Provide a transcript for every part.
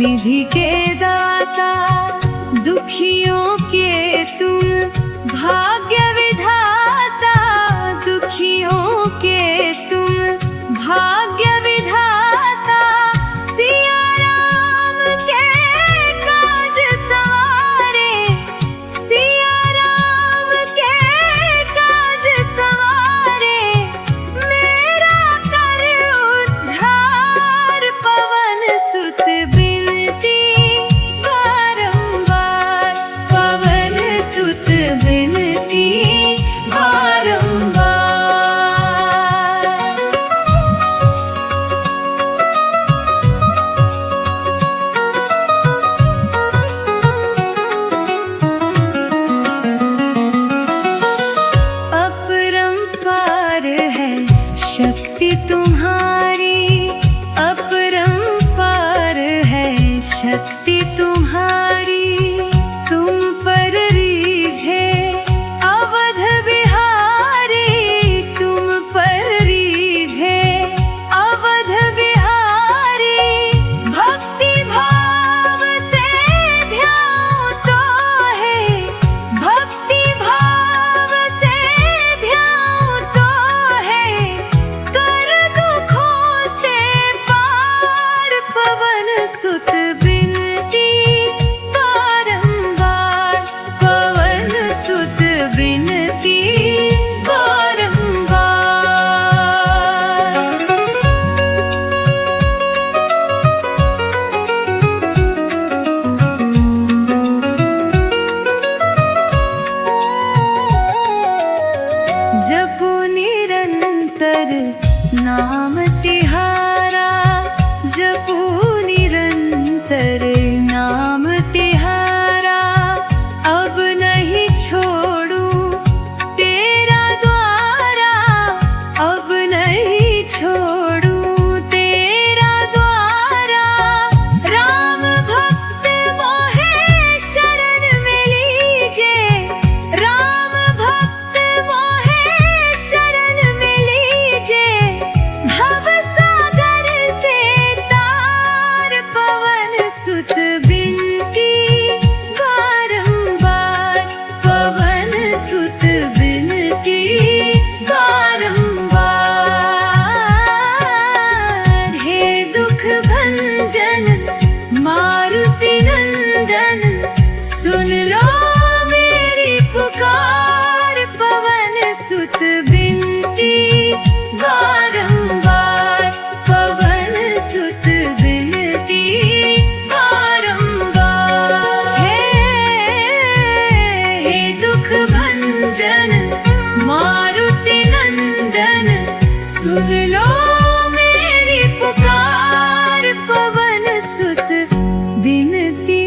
निधि के दाता दुखियों के तुम भाग्य विधाता, दुखियों के तुम भाग्य विधाता। सिया राम के काज सवारे, सिया राम के काज सवारे, मेरा कर उद्धार। पवन सुत बिनती बारंबार, पवन सुत बिनती बारंबार। अपरंपार है शक्ति तुम्हारी, अपरंपार है शक्ति तुम्हारी। तुम पर रीझे अवध बिहारी, तुम पर रीझे अवध बिहारी। भक्ति भाव से ध्याऊं तो है, भक्ति भाव से ध्याऊं तो है, कर दुखों से पार। पवन सुत बिनती बारंबार, पवन सुत बिनती बारंबार। जपो निरंतर नाम तिहारा, जपो निरंतर नाम तिहारा। अब नहीं छोड़ू तेरा द्वारा, अब नहीं छोड़ू तेरा द्वारा। राम भक्त मोहे शरण में लीजे, राम भक्त मोहे शरण में लीजे। भव सागर से तार, पवन सुत बिनती बारंबार, पवन सुत बिनती बारंबार। हे दुख भंजन मारुति नंदन, सुन लो मेरी पुकार। पवन सुत बिनती बारंबार, पवन सुत बिनती बारंबार। हे दुख भंजन मारुति नंदन, सुन लो मेरी पुकार। पवन सुत बिनती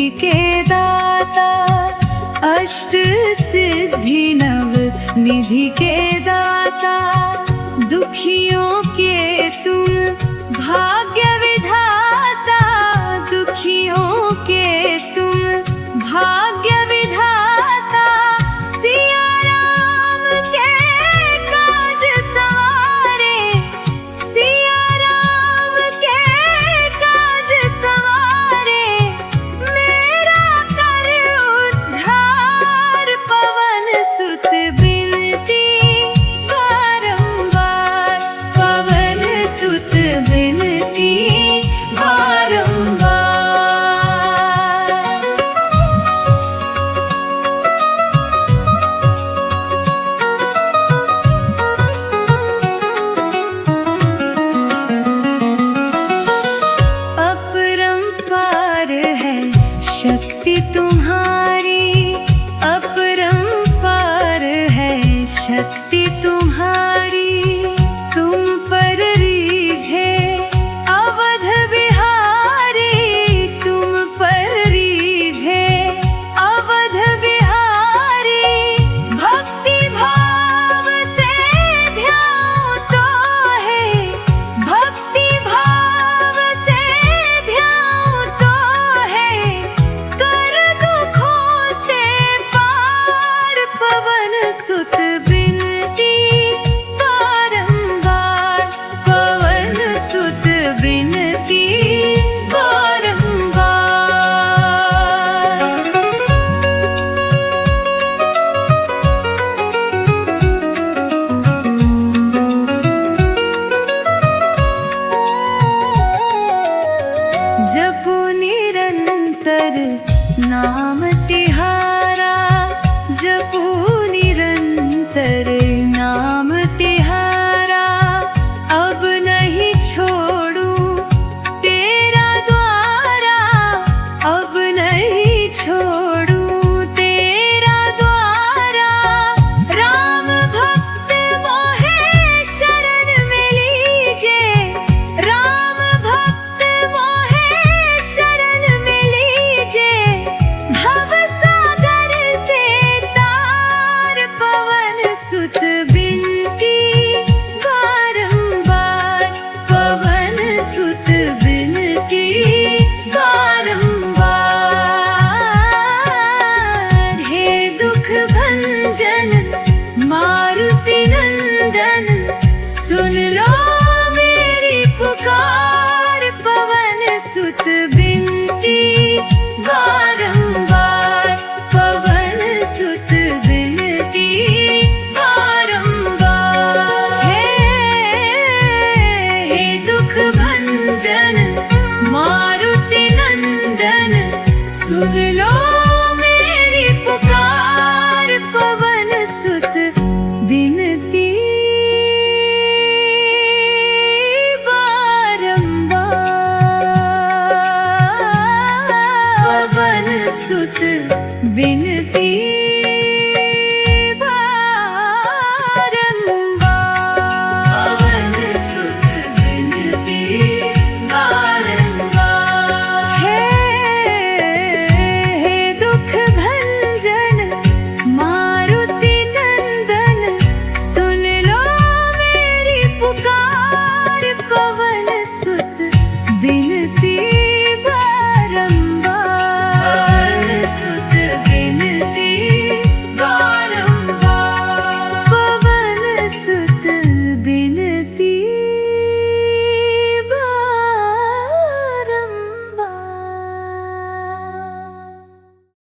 सिद्धि के दाता, अष्ट सिद्धि नव निधि के दाता, दुखियों के तुम भाग्य विधाता, दुखियों के तुम भाग्य विधाता, सिया राम के काज सवारे, सिया राम के काज सवारे, मेरा कर उद्धार, पवन सुत बिनती बारंबार, पवन सुत बिनती बारंबार। अपरंपार है शक्ति तुम्हारी, अपरंपार है शक्ति तुम्हारी, तुम पर रीझे अवध बिहारी, तुम पर रीझे अवध बिहारी, भक्ति भाव से ध्याऊं तो है, भक्ति भाव से ध्याऊं तो है, कर दुखों से पार, पवन सुत बिनती बारंबार, पवन सुत बिनती बारंबार। जपो निरंतर नाम तिहारा, जपो